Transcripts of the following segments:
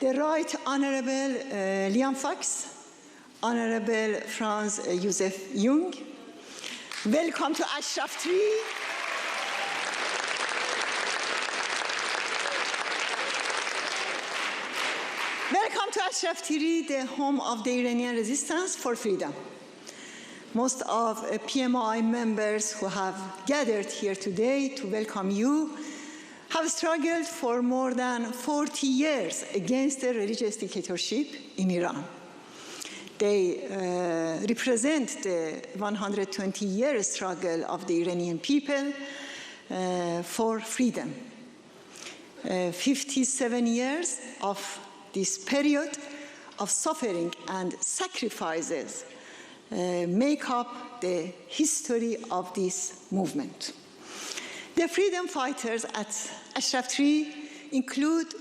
The Right Honorable Liam Fox, Honorable Franz Josef Jung, welcome to Ashraf Tree. Welcome to Ashraf Tree, the home of the Iranian resistance for freedom. Most of PMI members who have gathered here today to welcome you have struggled for more than 40 years against the religious dictatorship in Iran. They represent the 120-year struggle of the Iranian people for freedom. 57 years of this period of suffering and sacrifices make up the history of this movement. The freedom fighters at Ashraf Tree include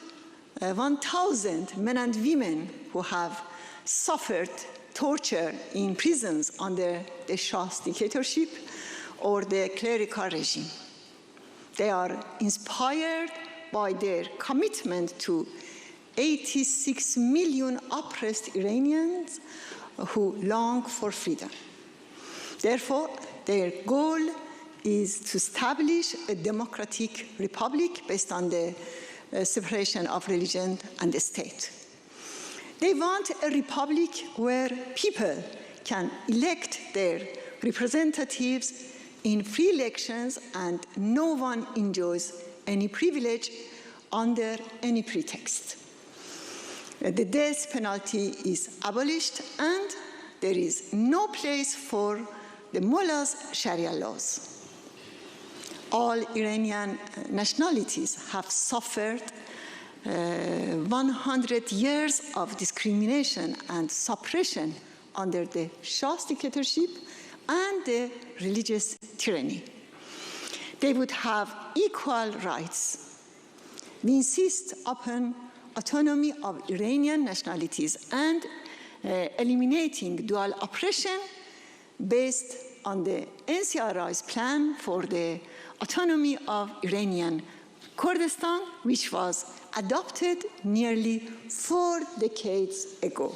1,000 men and women who have suffered torture in prisons under the Shah's dictatorship or the clerical regime. They are inspired by their commitment to 86 million oppressed Iranians who long for freedom. Therefore, their goal is to establish a democratic republic based on the separation of religion and the state. They want a republic where people can elect their representatives in free elections and no one enjoys any privilege under any pretext. The death penalty is abolished and there is no place for the mullahs' Sharia laws. All Iranian nationalities have suffered 100 years of discrimination and suppression under the Shah's dictatorship and the religious tyranny. They would have equal rights. We insist upon autonomy of Iranian nationalities and eliminating dual oppression based on the NCRI's plan for the autonomy of Iranian Kurdistan, which was adopted nearly 4 decades ago.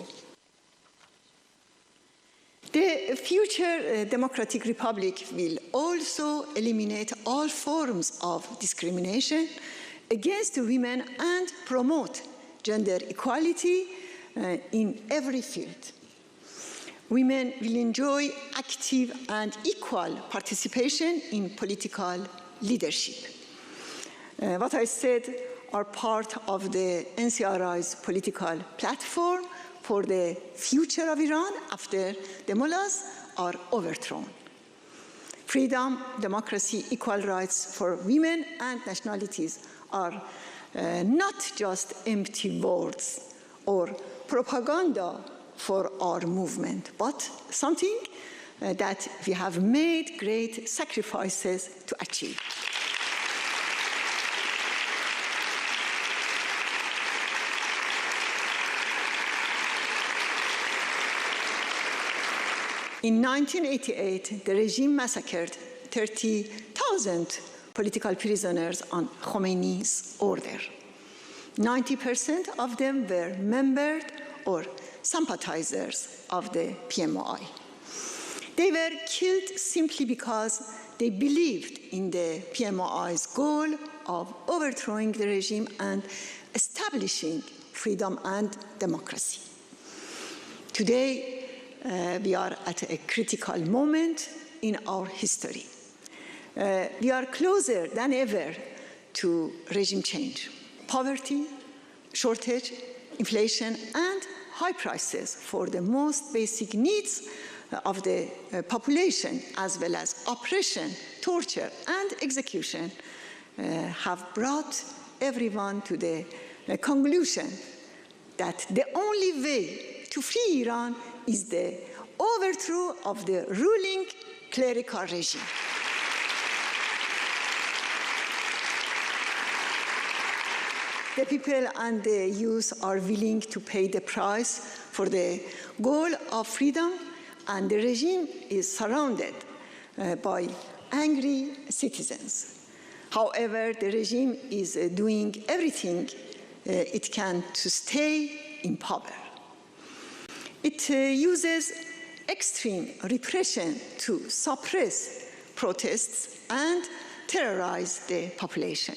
The future democratic republic will also eliminate all forms of discrimination against women and promote gender equality in every field. Women will enjoy active and equal participation in political leadership. What I said are part of the NCRI's political platform for the future of Iran after the mullahs are overthrown. Freedom, democracy, equal rights for women and nationalities are not just empty words or propaganda for our movement, but something that we have made great sacrifices to achieve. In 1988, the regime massacred 30,000 political prisoners on Khomeini's order. 90% of them were members or sympathizers of the PMI. They were killed simply because they believed in the PMI's goal of overthrowing the regime and establishing freedom and democracy. Today, we are at a critical moment in our history. We are closer than ever to regime change. Poverty, shortage, inflation, and high prices for the most basic needs of the population, as well as oppression, torture, and execution, have brought everyone to the conclusion that the only way to free Iran is the overthrow of the ruling clerical regime. The people and the youth are willing to pay the price for the goal of freedom, and the regime is surrounded by angry citizens. However, the regime is doing everything it can to stay in power. It uses extreme repression to suppress protests and terrorize the population.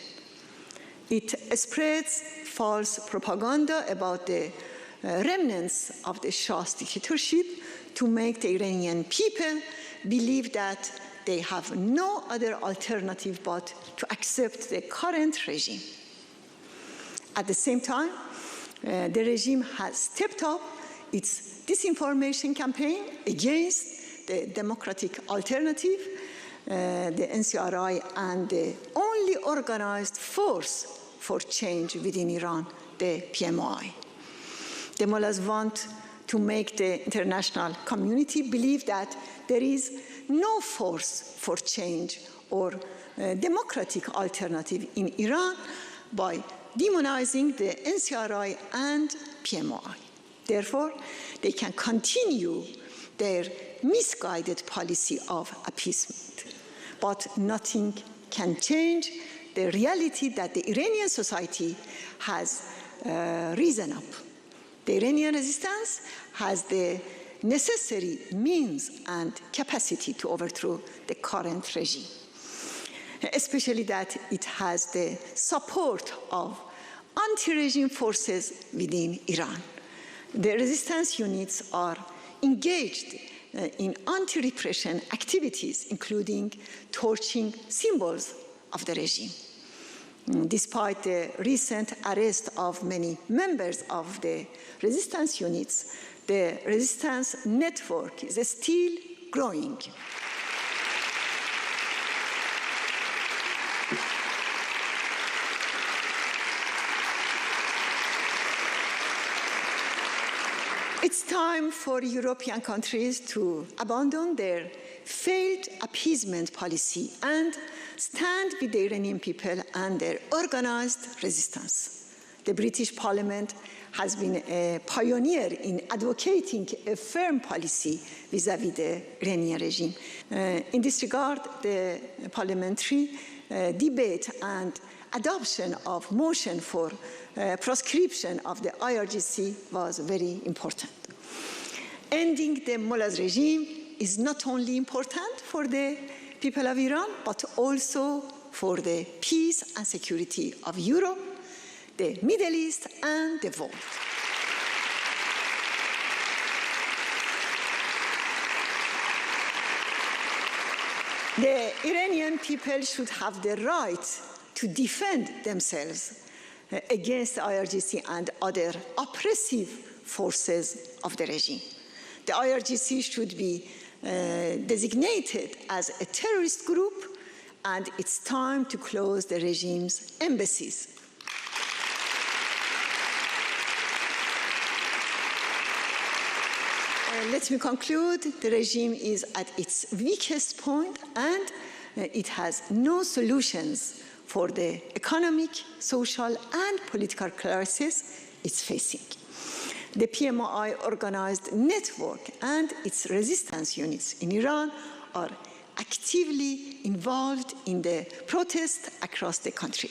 It spreads false propaganda about the remnants of the Shah's dictatorship to make the Iranian people believe that they have no other alternative but to accept the current regime. At the same time, the regime has stepped up its disinformation campaign against the democratic alternative, the NCRI, and the only organized force for change within Iran, the PMOI. The mullahs want to make the international community believe that there is no force for change or democratic alternative in Iran by demonizing the NCRI and PMOI. Therefore, they can continue their misguided policy of appeasement. But nothing can change the reality that the Iranian society has risen up. The Iranian resistance has the necessary means and capacity to overthrow the current regime, especially that it has the support of anti-regime forces within Iran. The resistance units are engaged in anti-repression activities, including torching symbols of the regime. Despite the recent arrest of many members of the resistance units, the resistance network is still growing. It's time for European countries to abandon their failed appeasement policy and stand with the Iranian people and their organized resistance. The British Parliament has been a pioneer in advocating a firm policy vis-à-vis the Iranian regime. In this regard, the parliamentary debate and adoption of motion for proscription of the IRGC was very important. Ending the mullahs regime is not only important for the people of Iran, but also for the peace and security of Europe, the Middle East, and the world. The Iranian people should have the right to defend themselves against the IRGC and other oppressive forces of the regime. The IRGC should be designated as a terrorist group, and it's time to close the regime's embassies. Let me conclude. The regime is at its weakest point, and it has no solutions for the economic, social, and political crisis it's facing. The PMOI organized network and its resistance units in Iran are actively involved in the protests across the country.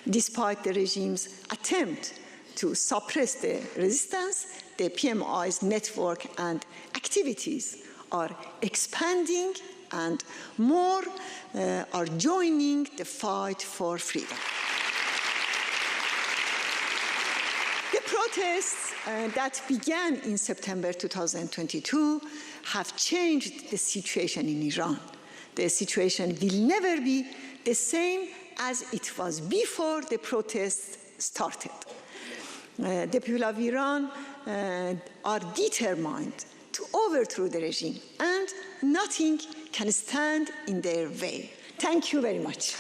Despite the regime's attempt to suppress the resistance, the PMOI's network and activities are expanding, and more are joining the fight for freedom. The protests that began in September 2022 have changed the situation in Iran. The situation will never be the same as it was before the protests started. The people of Iran are determined to overthrow the regime, and nothing can stand in their way. Thank you very much.